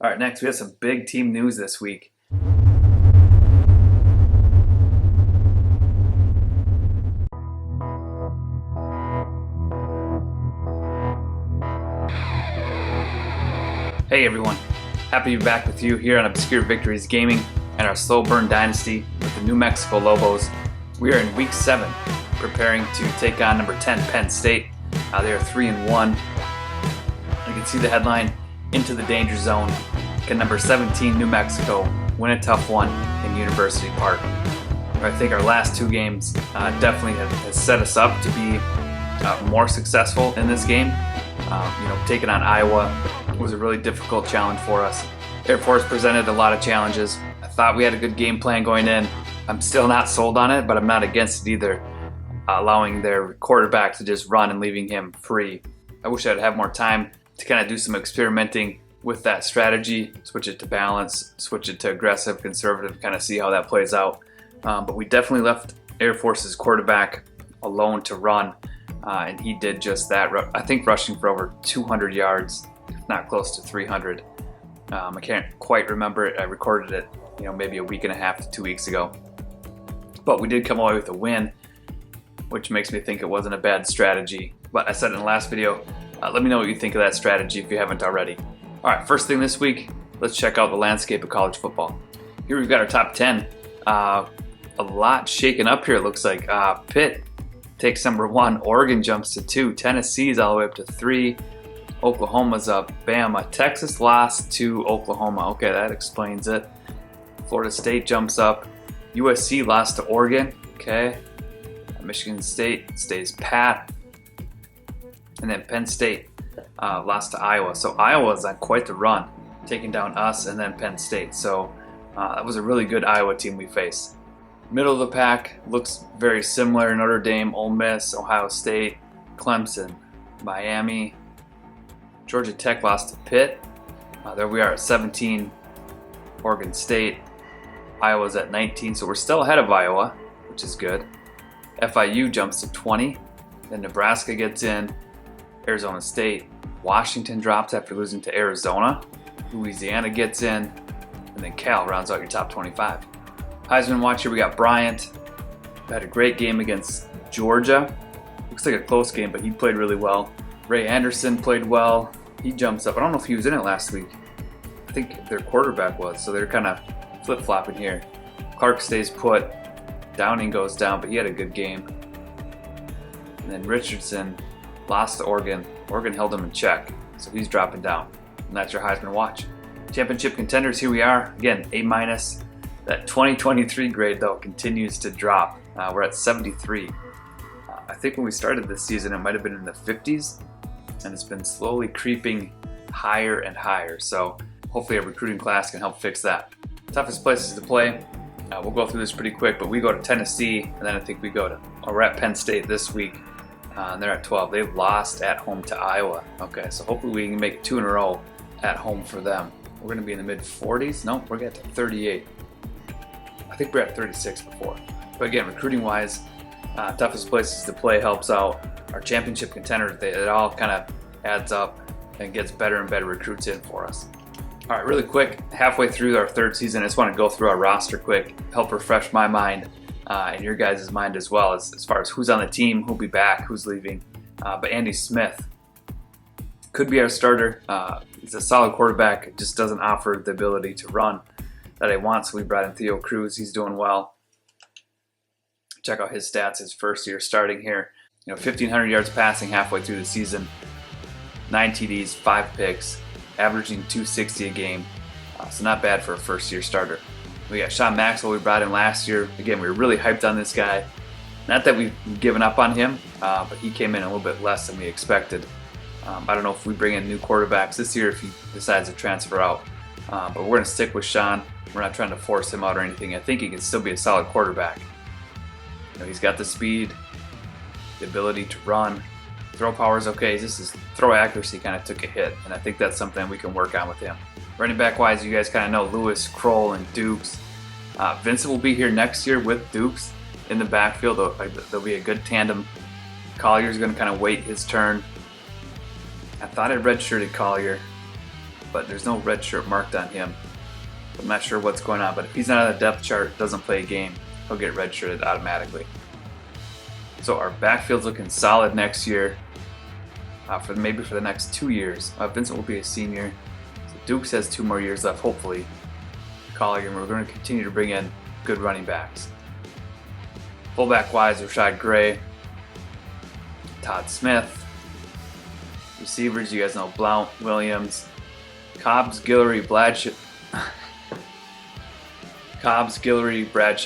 All right, next we have some big team news this week. Hey everyone, happy to be back with you here on Obscure Victories Gaming and our Slow Burn Dynasty with the New Mexico Lobos. We are in week 7, preparing to take on number 10 Penn State. They are 3-1. You can see the headline, Into the Danger Zone. Can number 17 New Mexico win a tough one in University Park? I think our last 2 games definitely has set us up to be more successful in this game. Taking on Iowa was a really difficult challenge for us. Air Force presented a lot of challenges. I thought we had a good game plan going in. I'm still not sold on it, but I'm not against it either, allowing their quarterback to just run and leaving him free. I wish I'd have more time to kind of do some experimenting with that strategy, switch it to balance, switch it to aggressive, conservative, kind of see how that plays out. But we definitely left Air Force's quarterback alone to run, and he did just that. I think rushing for over 200 yards, if not close to 300. I can't quite remember it. I recorded it, maybe a week and a half to 2 weeks ago. But we did come away with a win, which makes me think it wasn't a bad strategy. But I said in the last video, let me know what you think of that strategy if you haven't already. All right, first thing this week, let's check out the landscape of college football. Here we've got our top 10. A lot shaken up here, it looks like. Pitt takes number 1, Oregon jumps to 2, Tennessee's all the way up to 3, Oklahoma's up, Bama. Texas lost to Oklahoma. Okay, that explains it. Florida State jumps up, USC lost to Oregon. Okay, Michigan State stays pat, and then Penn State lost to Iowa. So Iowa's on quite the run, taking down us and then Penn State. So that was a really good Iowa team we faced. Middle of the pack looks very similar. Notre Dame, Ole Miss, Ohio State, Clemson, Miami. Georgia Tech lost to Pitt. There we are at 17. Oregon State. Iowa's at 19, so we're still ahead of Iowa, which is good. FIU jumps to 20. Then Nebraska gets in. Arizona State. Washington drops after losing to Arizona. Louisiana gets in. And then Cal rounds out your top 25. Heisman Watch here, we got Bryant. Had a great game against Georgia. Looks like a close game, but he played really well. Ray Anderson played well. He jumps up. I don't know if he was in it last week. I think their quarterback was, so they're kind of flip-flopping here. Clark stays put. Downing goes down, but he had a good game. And then Richardson lost to Oregon. Oregon held him in check, so he's dropping down. And that's your Heisman Watch. Championship contenders, here we are. Again, A-. That 2023 grade, though, continues to drop. We're at 73. I think when we started this season, it might have been in the 50s, and it's been slowly creeping higher and higher. So hopefully our recruiting class can help fix that. Toughest places to play. We'll go through this pretty quick, but we go to Tennessee, and then I think we're at Penn State this week, and they're at 12. They've lost at home to Iowa. Okay, so hopefully we can make it 2 in a row at home for them. We're going to be in the mid-40s. Nope, we're getting to 38. I think we're at 36 before. But again, recruiting-wise, toughest places to play helps out. Our championship contenders, it all kind of adds up and gets better and better recruits in for us. All right, really quick, halfway through our 3rd season, I just want to go through our roster quick, help refresh my mind and your guys' mind as well as far as who's on the team, who'll be back, who's leaving. But Andy Smith could be our starter. He's a solid quarterback, just doesn't offer the ability to run that I want, so we brought in Theo Cruz. He's doing well. Check out his stats, his first year starting here. 1,500 yards passing halfway through the season, 9 TDs, 5 picks, averaging 260 a game. So not bad for a first-year starter. We got Sean Maxwell we brought in last year. Again, we were really hyped on this guy. Not that we've given up on him, but he came in a little bit less than we expected. I don't know if we bring in new quarterbacks this year if he decides to transfer out. But we're going to stick with Sean. We're not trying to force him out or anything. I think he can still be a solid quarterback. He's got the speed, the ability to run. Throw power is okay. Just his throw accuracy kind of took a hit, and I think that's something we can work on with him. Running back wise, you guys kind of know Lewis, Kroll, and Dukes. Vincent will be here next year with Dukes in the backfield. There'll be a good tandem. Collier's going to kind of wait his turn. I thought I redshirted Collier. but there's no red shirt marked on him. I'm not sure what's going on, but if he's not on the depth chart, doesn't play a game, he'll get redshirted automatically. So our backfield's looking solid next year, maybe for the next 2 years. Vincent will be a senior. So Dukes has 2 more years left, hopefully. Collier, and we're going to continue to bring in good running backs. Fullback-wise, Rashad Gray, Todd Smith. Receivers, you guys know Blount, Williams, Cobbs, Guillory, Bradshaw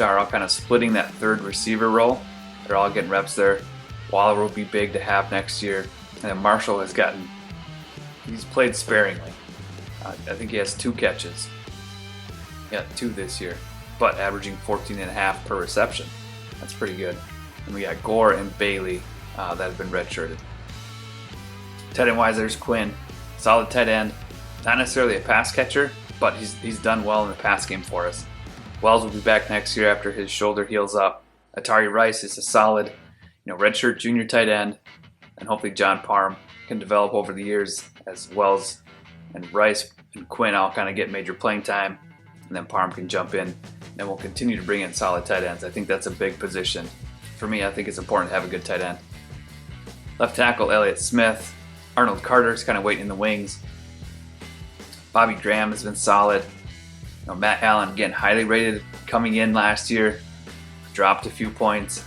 are all kind of splitting that third receiver role. They're all getting reps there. Waller will be big to have next year. And then Marshall he's played sparingly. I think he has 2 catches. Yeah, 2 this year, but averaging 14.5 per reception. That's pretty good. And we got Gore and Bailey that have been redshirted. Tight end wise, there's Quinn, solid tight end. Not necessarily a pass catcher, but he's done well in the pass game for us. Wells will be back next year after his shoulder heals up. Atari Rice is a solid, redshirt junior tight end, and hopefully John Parham can develop over the years as Wells and Rice and Quinn all kind of get major playing time, and then Parham can jump in, and we'll continue to bring in solid tight ends. I think that's a big position. For me, I think it's important to have a good tight end. Left tackle, Elliott Smith. Arnold Carter's kind of waiting in the wings. Bobby Graham has been solid. Matt Allen, again, highly rated coming in last year. Dropped a few points,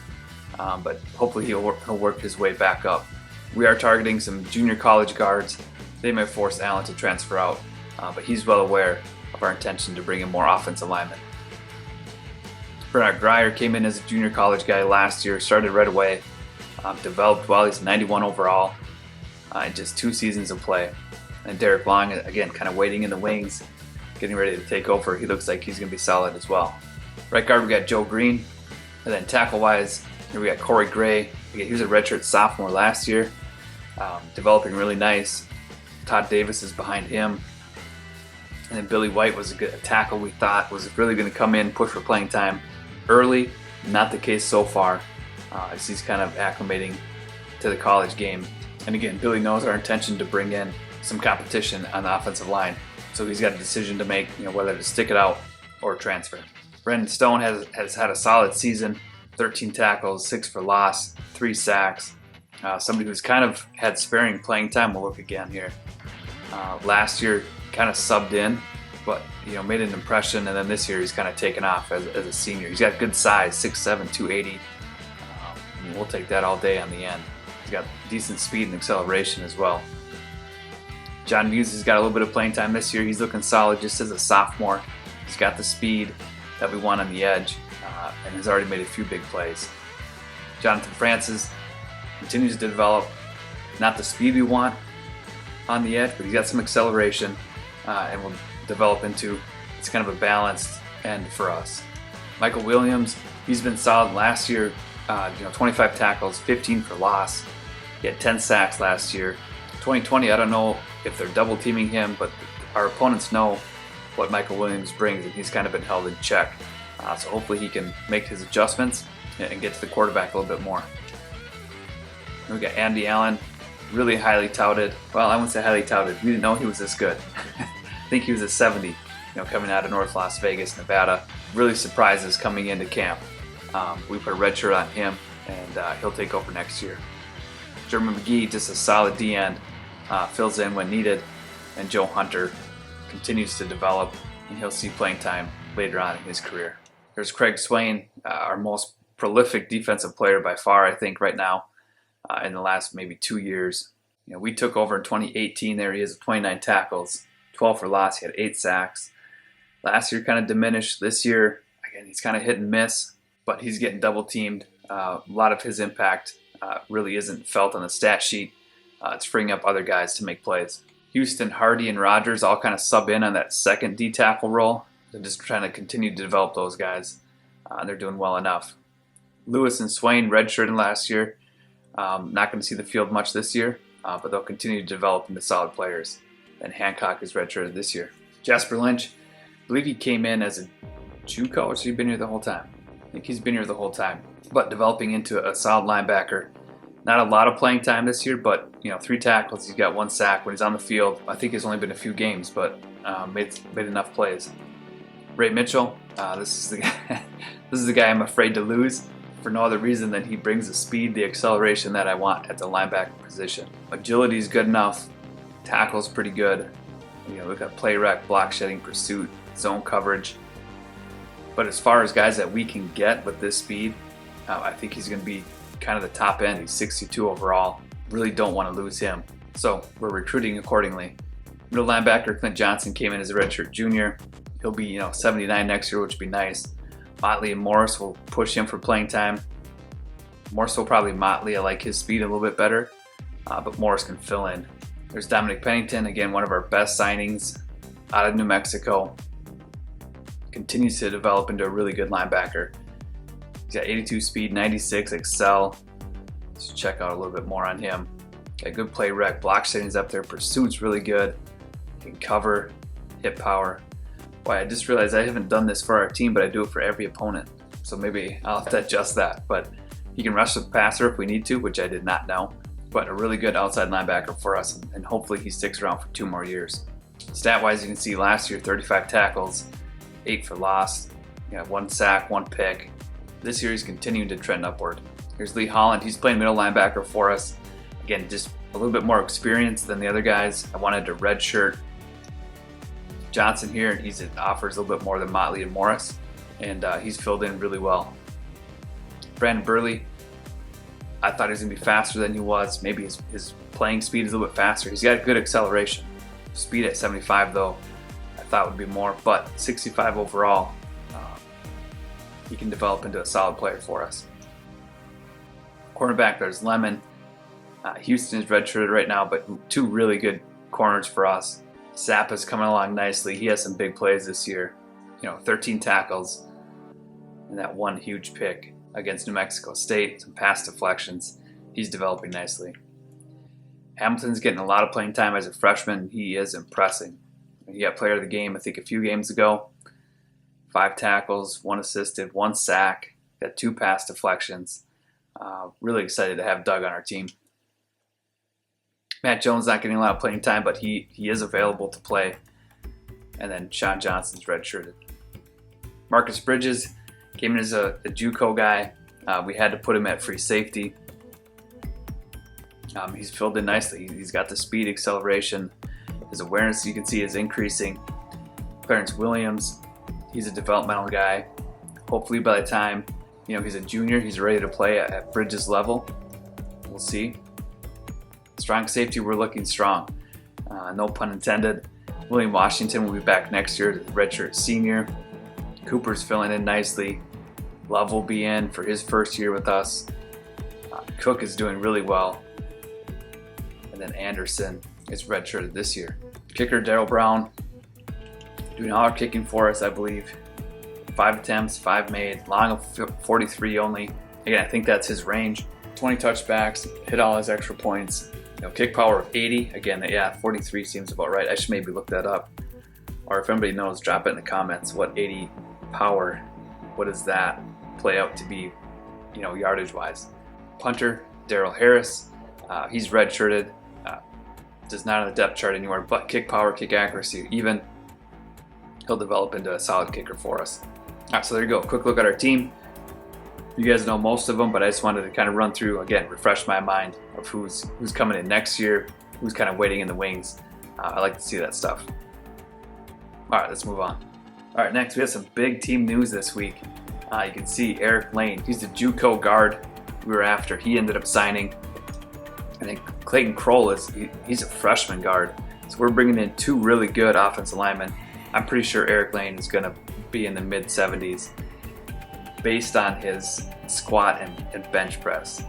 but hopefully he'll work his way back up. We are targeting some junior college guards. They may force Allen to transfer out, but he's well aware of our intention to bring in more offensive linemen. Bernard Grier came in as a junior college guy last year, started right away, developed well. He's 91 overall in just 2 seasons of play. And Derek Long, again, kind of waiting in the wings, getting ready to take over. He looks like he's going to be solid as well. Right guard, we got Joe Green. And then tackle-wise, here we got Corey Gray. Again, he was a redshirt sophomore last year, developing really nice. Todd Davis is behind him. And then Billy White was a tackle we thought was really going to come in, push for playing time early. Not the case so far, as he's kind of acclimating to the college game. And again, Billy knows our intention to bring in some competition on the offensive line. So he's got a decision to make, whether to stick it out or transfer. Brendan Stone has had a solid season, 13 tackles, 6 for loss, 3 sacks. Somebody who's kind of had sparing playing time. We'll look again here. Last year, kind of subbed in, but made an impression, and then this year he's kind of taken off as a senior. He's got good size, 6'7", 280. We'll take that all day on the end. He's got decent speed and acceleration as well. John Muse has got a little bit of playing time this year. He's looking solid just as a sophomore. He's got the speed that we want on the edge, and has already made a few big plays. Jonathan Francis continues to develop, not the speed we want on the edge, but he's got some acceleration, and will develop into, it's kind of a balanced end for us. Michael Williams, he's been solid last year, 25 tackles, 15 for loss. He had 10 sacks last year. 2020, I don't know if they're double teaming him, but our opponents know what Michael Williams brings, and he's kind of been held in check. So hopefully he can make his adjustments and get to the quarterback a little bit more. And we got Andy Allen, really highly touted. Well, I wouldn't say highly touted. We didn't know he was this good. I think he was a 70, coming out of North Las Vegas, Nevada. Really surprised us coming into camp. We put a red shirt on him, and he'll take over next year. Jeremy McGee, just a solid D-end, fills in when needed, and Joe Hunter continues to develop, and he'll see playing time later on in his career. There's Craig Swain, our most prolific defensive player by far, I think, right now, in the last maybe 2 years. We took over in 2018. There he is, 29 tackles, 12 for loss. He had 8 sacks. Last year kind of diminished. This year, again, he's kind of hit and miss, but he's getting double teamed. A lot of his impact really isn't felt on the stat sheet. It's freeing up other guys to make plays. Houston, Hardy, and Rogers all kind of sub in on that second D tackle role. They're just trying to continue to develop those guys. They're doing well enough. Lewis and Swain redshirted last year. Not going to see the field much this year, but they'll continue to develop into solid players. And Hancock is redshirted this year. Jasper Lynch, I believe he came in as a JUCO, or he's been here the whole time. I think he's been here the whole time, but developing into a solid linebacker. Not a lot of playing time this year, but 3 tackles. He's got 1 sack when he's on the field. I think it's only been a few games, but made enough plays. Ray Mitchell, this is the guy. This is the guy I'm afraid to lose for no other reason than he brings the speed, the acceleration that I want at the linebacker position. Agility is good enough. Tackle's pretty good. We've got play rec, block shedding, pursuit, zone coverage. But as far as guys that we can get with this speed, I think he's going to be kind of the top end. He's 62 overall. Really don't want to lose him. So we're recruiting accordingly. Middle linebacker Clint Johnson came in as a redshirt junior. He'll be 79 next year, which would be nice. Motley and Morris will push him for playing time. More so probably Motley. I like his speed a little bit better, but Morris can fill in. There's Dominic Pennington, again, one of our best signings out of New Mexico. Continues to develop into a really good linebacker. He's got 82 speed, 96 excel. Let's check out a little bit more on him. Got good play rec, block shedding's up there, pursuit's really good. Can cover, hit power. Boy, I just realized I haven't done this for our team, but I do it for every opponent. So maybe I'll have to adjust that. But he can rush the passer if we need to, which I did not know. But a really good outside linebacker for us, and hopefully he sticks around for 2 more years. Stat-wise, you can see last year, 35 tackles, 8 for loss, 1 sack, 1 pick. This year he's continuing to trend upward. Here's Lee Holland. He's playing middle linebacker for us. Again, just a little bit more experience than the other guys. I wanted to redshirt Johnson here. He offers a little bit more than Motley and Morris, and he's filled in really well. Brandon Burley, I thought he was going to be faster than he was. Maybe his playing speed is a little bit faster. He's got good acceleration. Speed at 75 though, I thought would be more, but 65 overall. He can develop into a solid player for us. Cornerback, there's Lemon. Houston is redshirted right now, but 2 really good corners for us. Zappa's coming along nicely. He has some big plays this year. 13 tackles and that 1 huge pick against New Mexico State. Some pass deflections. He's developing nicely. Hamilton's getting a lot of playing time as a freshman. He is impressing. He got player of the game, I think, a few games ago. 5 tackles, 1 assisted, 1 sack. Got 2 pass deflections. Really excited to have Doug on our team. Matt Jones not getting a lot of playing time, but he is available to play. And then Sean Johnson's redshirted. Marcus Bridges came in as a JUCO guy. We had to put him at free safety. He's filled in nicely. He's got the speed, acceleration. His awareness, you can see, is increasing. Clarence Williams, he's a developmental guy. Hopefully by the time he's a junior, he's ready to play at Bridges level. We'll see. Strong safety, we're looking strong. No pun intended. William Washington will be back next year, the redshirt senior. Cooper's filling in nicely. Love will be in for his first year with us. Cook is doing really well. And then Anderson is redshirted this year. Kicker Darryl Brown, doing all our kicking for us, I believe. 5 attempts, 5 made, long of 43 only. Again, I think that's his range. 20 touchbacks, hit all his extra points. Kick power of 80. Again, 43 seems about right. I should maybe look that up. Or if anybody knows, drop it in the comments. What 80 power, what does that play out to be, yardage-wise? Punter, Darrell Harris. He's redshirted. Just not on the depth chart anywhere, but kick power, kick accuracy, even. He'll develop into a solid kicker for us. All right, so there you go. Quick look at our team. You guys know most of them, but I just wanted to kind of run through, again, refresh my mind of who's coming in next year, who's kind of waiting in the wings. I like to see that stuff. All right, let's move on. All right, next we have some big team news this week. You can see Eric Lane. He's the JUCO guard we were after. He ended up signing. And then Clayton Kroll he's a freshman guard. So we're bringing in 2 really good offensive linemen. I'm pretty sure Eric Lane is going to be in the mid-70s based on his squat and bench press.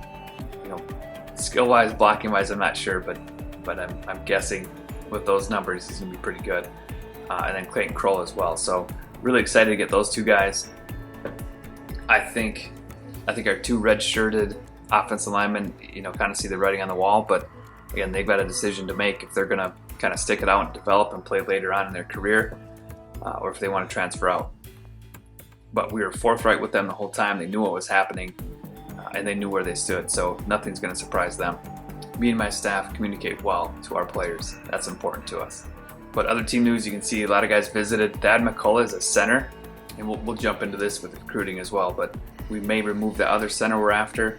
Skill-wise, blocking-wise, I'm not sure, but I'm guessing with those numbers he's going to be pretty good. And then Clayton Kroll as well. So really excited to get those 2 guys. I think our 2 red-shirted offensive linemen, kind of see the writing on the wall, but again, they've got a decision to make if they're going to kind of stick it out and develop and play later on in their career, or if they want to transfer out. But we were forthright with them the whole time. They knew what was happening. and they knew where they stood, so nothing's going to surprise them. Me and my staff communicate well to our players. That's important to us. But other team news, you can see a lot of guys visited. Thad McCullough is a center, and we'll jump into this with recruiting as well, but we may remove the other center we're after.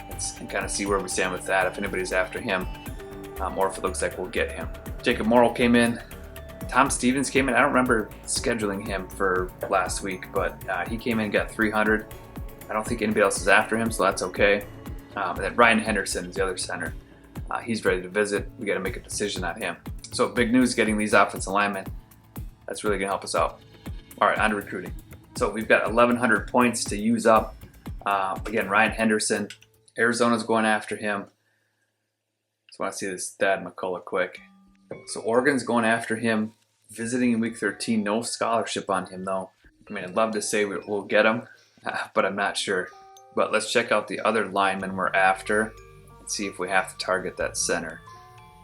Let's kind of see where we stand with that, if anybody's after him, or if it looks like we'll get him. Jacob Morrill came in. Tom Stevens came in. I don't remember scheduling him for last week, but he came in and got 300. I don't think anybody else is after him, so that's okay. And then Ryan Henderson is the other center. He's ready to visit. We got to make a decision on him. So big news getting these offensive linemen. That's really going to help us out. All right, on to recruiting. So we've got 1,100 points to use up. Again, Ryan Henderson. Arizona's going after him. Just want to see this Thad McCullough quick. So Oregon's going after him, visiting in week 13. No scholarship on him, though. I mean, I'd love to say we'll get him, but I'm not sure. But let's check out the other linemen we're after and see if we have to target that center.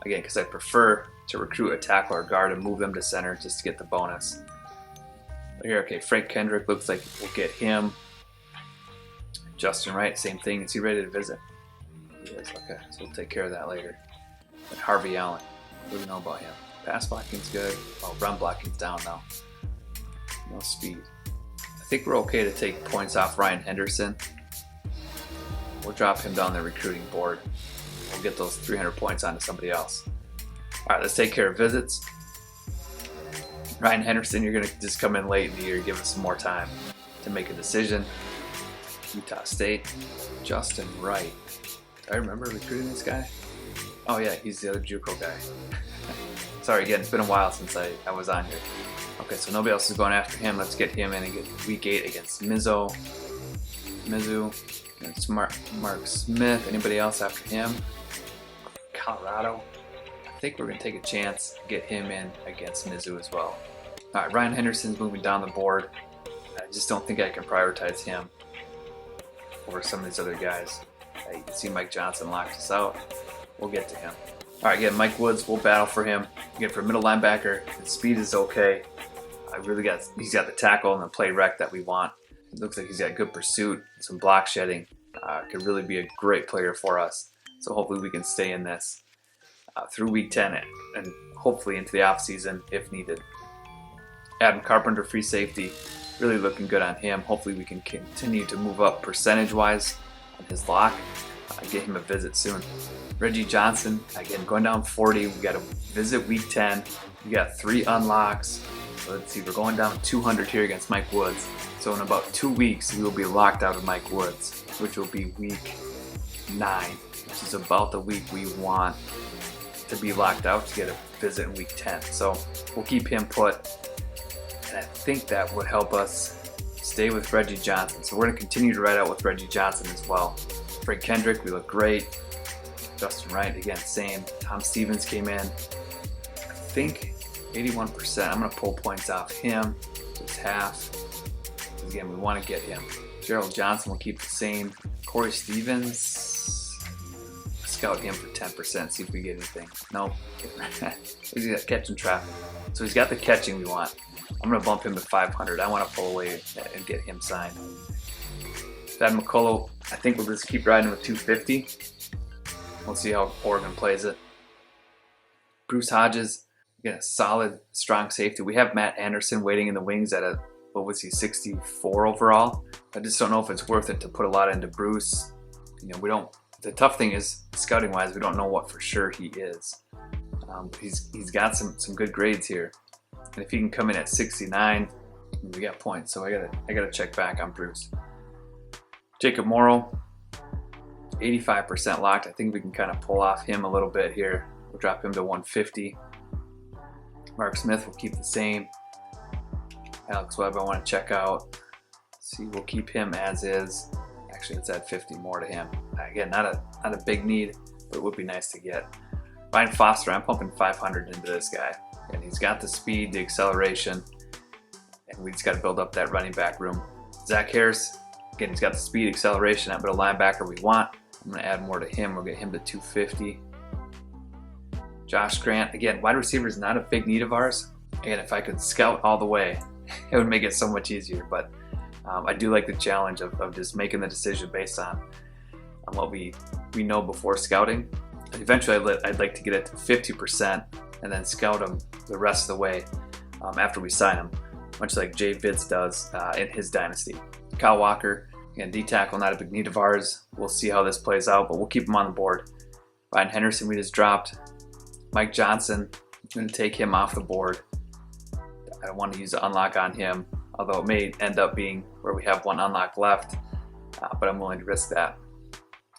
Again, because I prefer to recruit a tackle or guard and move them to center just to get the bonus. But here, okay, Frank Kendrick looks like we'll get him. Justin Wright, same thing. Is he ready to visit? He is, okay, so we'll take care of that later. And Harvey Allen, what do we know about him? Pass blocking's good. Oh, run blocking's down now. No speed. I think we're okay to take points off Ryan Henderson. We'll drop him down the recruiting board. We'll get those 300 points onto somebody else. All right, let's take care of visits. Ryan Henderson, you're going to just come in late in the year, give us some more time to make a decision. Utah State, Justin Wright. Do I remember recruiting this guy? Oh yeah, he's the other JUCO guy. Sorry, again, it's been a while since I was on here. Okay, so nobody else is going after him. Let's get him in and get week 8 against Mizzou. It's Mark Smith. Anybody else after him? Colorado. I think we're going to take a chance to get him in against Mizzou as well. All right, Ryan Henderson's moving down the board. I just don't think I can prioritize him over some of these other guys. You can see Mike Johnson locked us out. We'll get to him. All right, again, Mike Woods, we'll battle for him. Again, for middle linebacker, his speed is okay. He's got the tackle and the play rec that we want. It looks like he's got good pursuit, some block shedding. Could really be a great player for us. So hopefully we can stay in this through week 10 and hopefully into the offseason if needed. Adam Carpenter, free safety, really looking good on him. Hopefully we can continue to move up percentage-wise on his lock. Get him a visit soon. Reggie Johnson, again, going down 40. We got to visit week 10. We got 3 unlocks. So let's see, we're going down 200 here against Mike Woods. So in about 2 weeks, we will be locked out of Mike Woods, which will be week 9, which is about the week we want to be locked out to get a visit in week 10. So we'll keep him put, and I think that would help us stay with Reggie Johnson. So we're going to continue to ride out with Reggie Johnson as well. Frank Kendrick, we look great. Justin Wright, again, same. Tom Stevens came in, I think 81%. I'm going to pull points off him, just half. Because again, we want to get him. Gerald Johnson will keep the same. Corey Stevens, scout him for 10%, see if we get anything. Nope. He's got catching traffic. So he's got the catching we want. I'm going to bump him to 500. I want to pull away and get him signed. Thad McCullough, I think we'll just keep riding with 250. We'll see how Oregon plays it. Bruce Hodges, again, a solid, strong safety. We have Matt Anderson waiting in the wings at a, 64 overall. I just don't know if it's worth it to put a lot into Bruce. The tough thing is, scouting wise, we don't know what for sure he is. He's got some good grades here. And if he can come in at 69, we got points. So I gotta check back on Bruce. Jacob Morrill, 85% locked. I think we can kind of pull off him a little bit here. We'll drop him to 150. Mark Smith will keep the same. Alex Webb I want to check out. See, we'll keep him as is. Actually, let's add 50 more to him. Again, not a big need, but it would be nice to get. Ryan Foster, I'm pumping 500 into this guy. And he's got the speed, the acceleration, and we just got to build up that running back room. Zach Harris, again, he's got the speed, acceleration, that bit of linebacker we want. I'm going to add more to him. We'll get him to 250. Josh Grant, again, wide receiver is not a big need of ours. Again, if I could scout all the way, it would make it so much easier. But I do like the challenge of just making the decision based on what we know before scouting. Eventually, I'd like to get it to 50% and then scout them the rest of the way after we sign them, much like Jay Vitz does in his dynasty. Kyle Walker, again, D-tackle, not a big need of ours. We'll see how this plays out, but we'll keep him on the board. Ryan Henderson, we just dropped. Mike Johnson, I'm going to take him off the board. I don't want to use the unlock on him, although it may end up being where we have one unlock left, but I'm willing to risk that.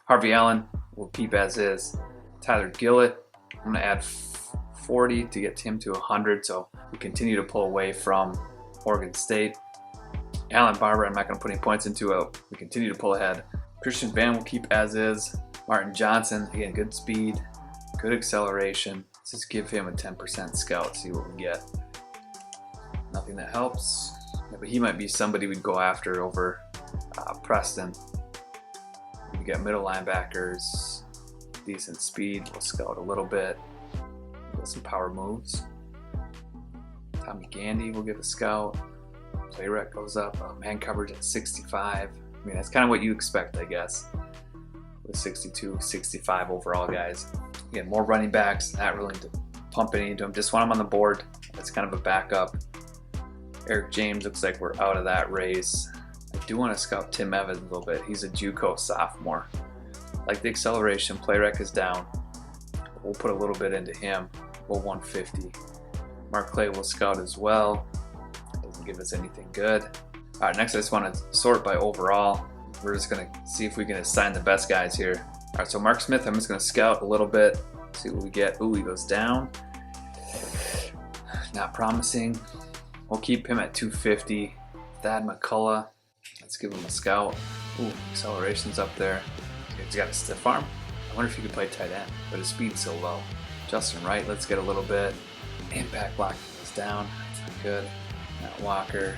Harvey Allen, we'll keep as is. Tyler Gillett, I'm going to add 40 to get him to 100, so we continue to pull away from Oregon State. Alan Barber, I'm not going to put any points into it. We continue to pull ahead. Christian Van will keep as is. Martin Johnson, again, good speed, good acceleration. Let's just give him a 10% scout, see what we get. Nothing that helps. Yeah, but he might be somebody we'd go after over Preston. We got middle linebackers, decent speed. We'll scout a little bit. Got some power moves. Tommy Gandy will give a scout. Play rec goes up. Man coverage at 65. I mean, that's kind of what you expect, I guess, with 62, 65 overall guys. Again, more running backs. Not willing to pump any into them. Just want them on the board. That's kind of a backup. Eric James looks like we're out of that race. I do want to scout Tim Evans a little bit. He's a JUCO sophomore. Like the acceleration, play rec is down. We'll put a little bit into him. We'll 150. Mark Clay will scout as well. Doesn't give us anything good. All right, next I just want to sort by overall. We're just going to see if we can assign the best guys here. All right, so Mark Smith, I'm just going to scout a little bit, see what we get. Ooh, he goes down. Not promising. We'll keep him at 250. Thad McCullough, let's give him a scout. Ooh, acceleration's up there. He's got a stiff arm. I wonder if he could play tight end, but his speed's so low. Justin Wright, let's get a little bit. Impact block goes down. That's not good. Matt Walker.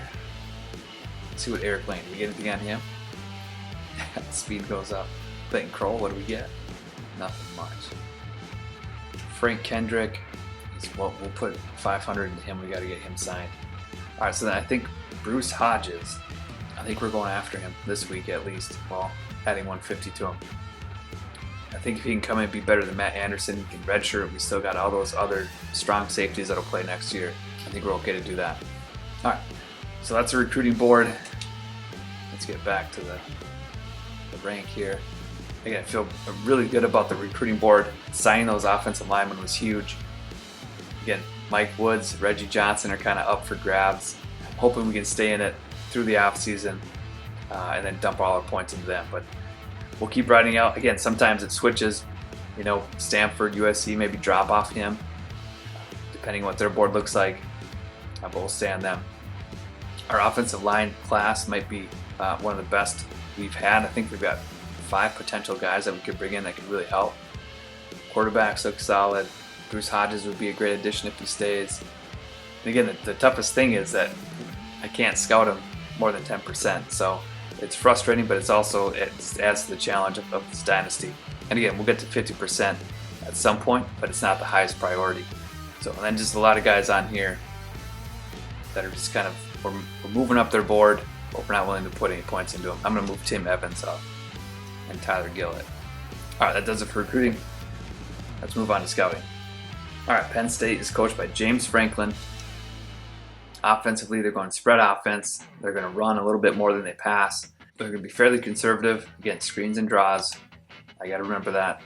Let's see what Eric Lane. Do we get anything on him? Speed goes up. Clayton Kroll, what do we get? Nothing much. Frank Kendrick. Well, we'll put 500 into him. We got to get him signed. All right, so then I think Bruce Hodges, I think we're going after him this week at least. Well, adding 150 to him. I think if he can come in and be better than Matt Anderson, he can redshirt. We still got all those other strong safeties that'll play next year. I think we're okay to do that. All right, so that's the recruiting board. Let's get back to the rank here. Again, I feel really good about the recruiting board. Signing those offensive linemen was huge. Again, Mike Woods, Reggie Johnson are kind of up for grabs. I'm hoping we can stay in it through the offseason and then dump all our points into them. But we'll keep riding out. Again, sometimes it switches. You know, Stanford, USC, maybe drop off him, depending on what their board looks like. But we'll stay on them. Our offensive line class might be one of the best we've had. I think we've got 5 potential guys that we could bring in that could really help. Quarterbacks look solid. Bruce Hodges would be a great addition if he stays. And again, the toughest thing is that I can't scout him more than 10%. So it's frustrating, but it adds to the challenge of this dynasty. And again, we'll get to 50% at some point, but it's not the highest priority. So, and then just a lot of guys on here that are just kind of, we're moving up their board, but we're not willing to put any points into them. I'm going to move Tim Evans up and Tyler Gillett. All right, that does it for recruiting. Let's move on to scouting. All right, Penn State is coached by James Franklin. Offensively, they're going spread offense. They're going to run a little bit more than they pass. They're going to be fairly conservative. Again, screens and draws. I got to remember that.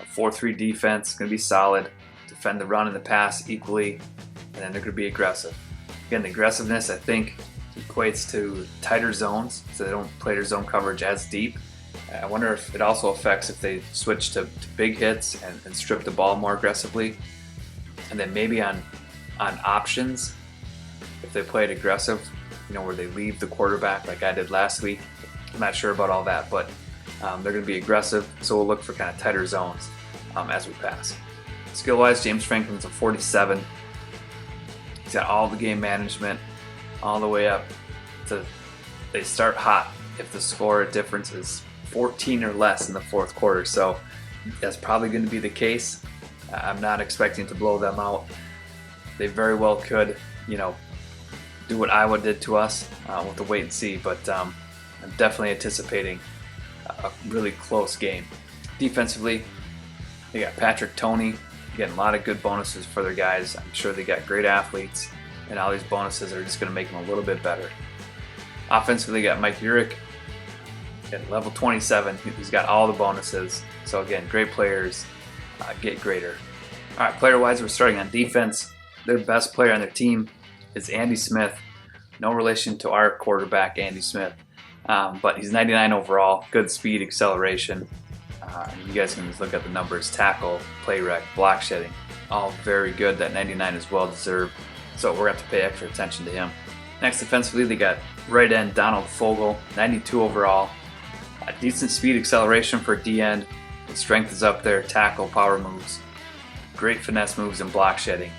A 4-3 defense, going to be solid. Defend the run and the pass equally. And then they're going to be aggressive. Again, the aggressiveness, I think, equates to tighter zones, so they don't play their zone coverage as deep. I wonder if it also affects if they switch to big hits and strip the ball more aggressively. And then maybe on options, if they play it aggressive, you know, where they leave the quarterback like I did last week. I'm not sure about all that, but they're going to be aggressive, so we'll look for kind of tighter zones as we pass. Skill-wise, James Franklin's a 47. He's got all the game management all the way up to they start hot if the score difference is 14 or less in the fourth quarter. So that's probably going to be the case. I'm not expecting to blow them out. They very well could, you know, do what Iowa did to us. We'll have to wait and see, but I'm definitely anticipating a really close game. Defensively, they got Patrick Toney getting a lot of good bonuses for their guys. I'm sure they got great athletes, and all these bonuses are just going to make them a little bit better. Offensively, they got Mike Urich at level 27. He's got all the bonuses. So again, great players get greater. All right, player-wise, we're starting on defense. Their best player on their team is Andy Smith. No relation to our quarterback, Andy Smith, but he's 99 overall. Good speed, acceleration. You guys can just look at the numbers: tackle, play rec, block shedding, all very good. That 99 is well deserved. So we're going to have to pay extra attention to him. Next, defensively, they got right end Donald Fogel, 92 overall. Decent speed, acceleration for D end. The strength is up there. Tackle, power moves, great finesse moves and block shedding.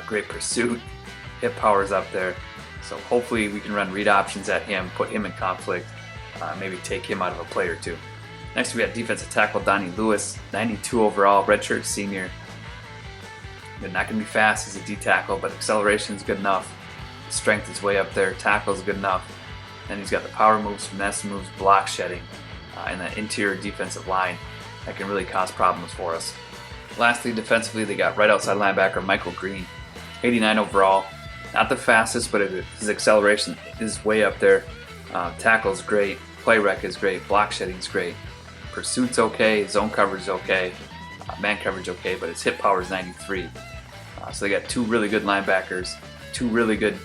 Great pursuit, hip power is up there. So hopefully we can run read options at him, put him in conflict, maybe take him out of a play or two. Next, we got defensive tackle Donnie Lewis, 92 overall, redshirt senior. They're not going to be fast as a D tackle, but acceleration is good enough. Strength is way up there. Tackle is good enough. And he's got the power moves, finesse moves, block shedding, and that interior defensive line that can really cause problems for us. Lastly, defensively, they got right outside linebacker Michael Green, 89 overall. Not the fastest, but his acceleration is way up there. Tackle is great. Play rec is great. Block shedding is great. Pursuit's okay. Zone coverage is okay. Man coverage okay, but his hit power is 93. So they got two really good linebackers, two really good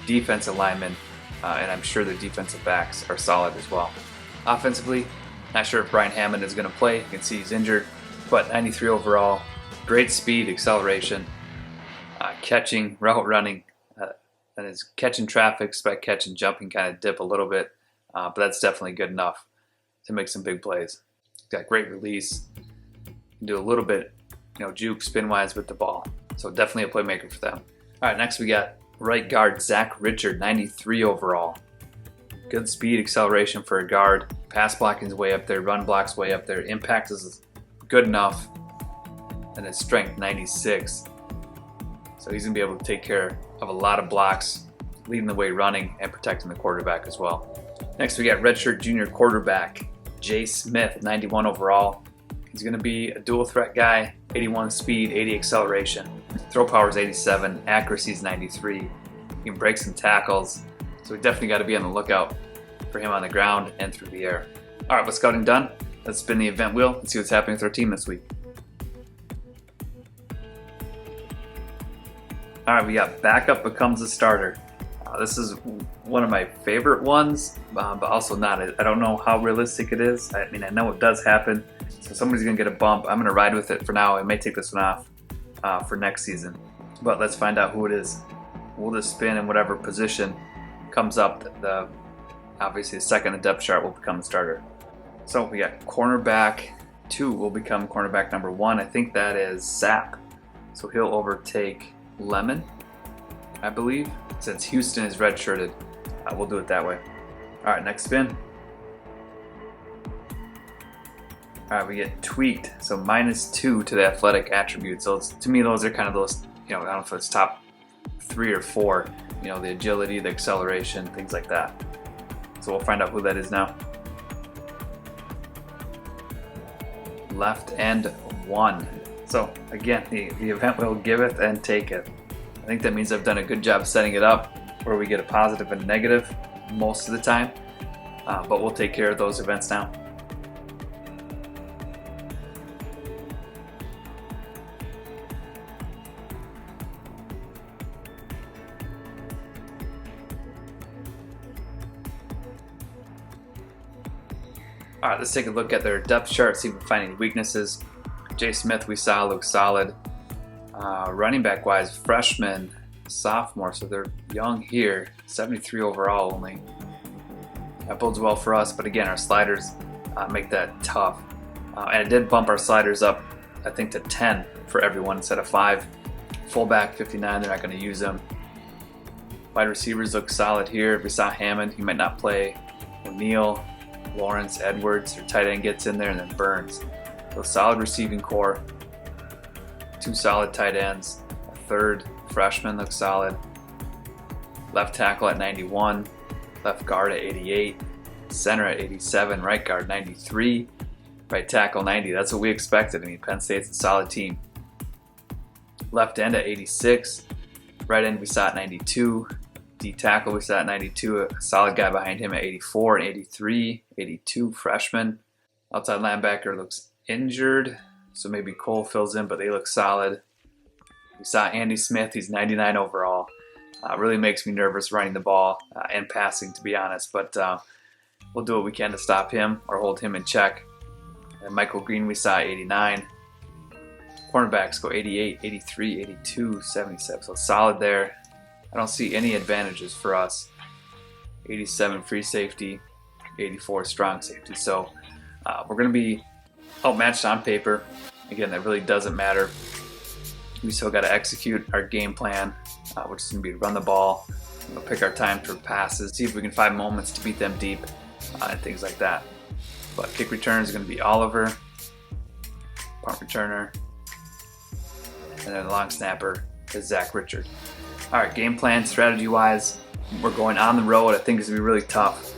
defensive linemen, and I'm sure the defensive backs are solid as well. Offensively, not sure if Brian Hammond is going to play. You can see he's injured, but 93 overall. Great speed, acceleration, catching, route running, and his catching traffic, spec catch and jumping kind of dip a little bit, but that's definitely good enough to make some big plays. He's got great release, can do a little bit, juke spin-wise with the ball. So definitely a playmaker for them. All right, next we got right guard Zach Richard, 93 overall. Good speed, acceleration for a guard. Pass blocking is way up there. Run block's way up there. Impact is good enough. And his strength, 96. So he's going to be able to take care of a lot of blocks, leading the way running and protecting the quarterback as well. Next we got redshirt junior quarterback Jay Smith, 91 overall. He's going to be a dual threat guy, 81 speed, 80 acceleration. Throw power is 87, accuracy is 93. He can break some tackles, so we definitely got to be on the lookout for him on the ground and through the air. All right, with scouting done, let's spin the event wheel and see what's happening with our team this week. All right, we got backup becomes a starter. This is one of my favorite ones, but also not. I don't know how realistic it is. I mean, I know it does happen, so somebody's going to get a bump. I'm going to ride with it for now. I may take this one off for next season, but let's find out who it is. We'll just spin in whatever position comes up. Obviously, the second the depth chart will become the starter. So we got cornerback 2 will become cornerback number 1. I think that is Sapp. So he'll overtake Lemon, I believe. Since Houston is redshirted, we'll do it that way. All right, next spin. All right, we get tweaked. So -2 to the athletic attribute. So to me, those are kind of those, I don't know if it's top 3 or 4, the agility, the acceleration, things like that. So we'll find out who that is now. Left end 1. So again, the event will giveth and taketh. I think that means I've done a good job setting it up where we get a positive and a negative most of the time, but we'll take care of those events now. All right, let's take a look at their depth chart, see if we can find any weaknesses. Jay Smith we saw looks solid. Running back wise, freshman, sophomore, so they're young here, 73 overall only. That bodes well for us, but again, our sliders make that tough. And it did bump our sliders up, I think, to 10 for everyone instead of 5. Fullback, 59, they're not going to use them. Wide receivers look solid here. If we saw Hammond, he might not play. O'Neal, Lawrence, Edwards, their tight end gets in there, and then Burns. So solid receiving core. 2 solid tight ends. A third freshman looks solid. left tackle at 91, left guard at 88, center at 87, right guard 93, right tackle 90. That's what we expected. I mean, Penn State's a solid team. Left end at 86, right end we saw at 92, D tackle we saw at 92, a solid guy behind him at 84 and 83, 82 freshman. Outside linebacker looks injured, so maybe Cole fills in, but they look solid. We saw Andy Smith, he's 99 overall. Really makes me nervous running the ball and passing, to be honest, but we'll do what we can to stop him or hold him in check. And Michael Green we saw 89. Cornerbacks go 88, 83, 82, 77, so solid there. I don't see any advantages for us. 87 free safety, 84 strong safety, so we're going to be outmatched on paper. Again, that really doesn't matter. We still got to execute our game plan, which is going to be to run the ball, pick our time for passes, see if we can find moments to beat them deep, and things like that. But kick return is going to be Oliver, punt returner, and then the long snapper is Zach Richard. All right, game plan, strategy-wise, we're going on the road. I think it's going to be really tough.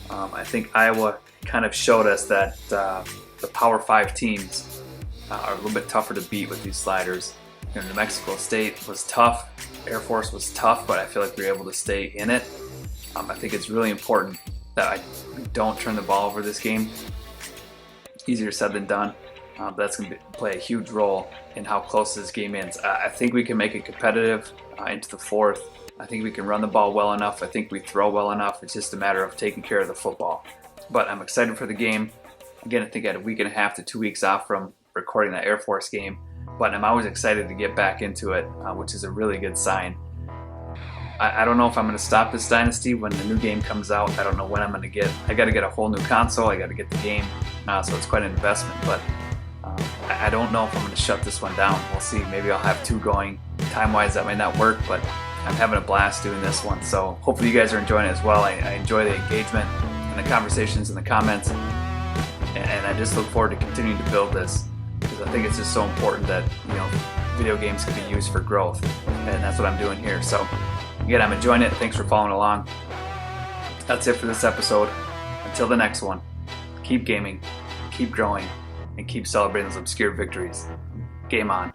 I think Iowa kind of showed us that the Power 5 teams are a little bit tougher to beat with these sliders. New Mexico State was tough, Air Force was tough, but I feel like we were able to stay in it. I think it's really important that we don't turn the ball over this game. Easier said than done. That's going to play a huge role in how close this game is. I think we can make it competitive into the fourth. I think we can run the ball well enough. I think we throw well enough. It's just a matter of taking care of the football. But I'm excited for the game. Again, I think I had a week and a half to 2 weeks off from recording that Air Force game. But I'm always excited to get back into it, which is a really good sign. I don't know if I'm going to stop this Dynasty when the new game comes out. I don't know when I'm going to get. I got to get a whole new console. I got to get the game. So it's quite an investment. But I don't know if I'm going to shut this one down. We'll see. Maybe I'll have two going. Time-wise, that might not work, but I'm having a blast doing this one. So hopefully you guys are enjoying it as well. I enjoy the engagement and the conversations and the comments. And I just look forward to continuing to build this, because I think it's just so important that video games can be used for growth, and that's what I'm doing here. So again, I'm enjoying it. Thanks for following along. That's it for this episode. Until the next one, keep gaming, keep growing, and keep celebrating those obscure victories. Game on.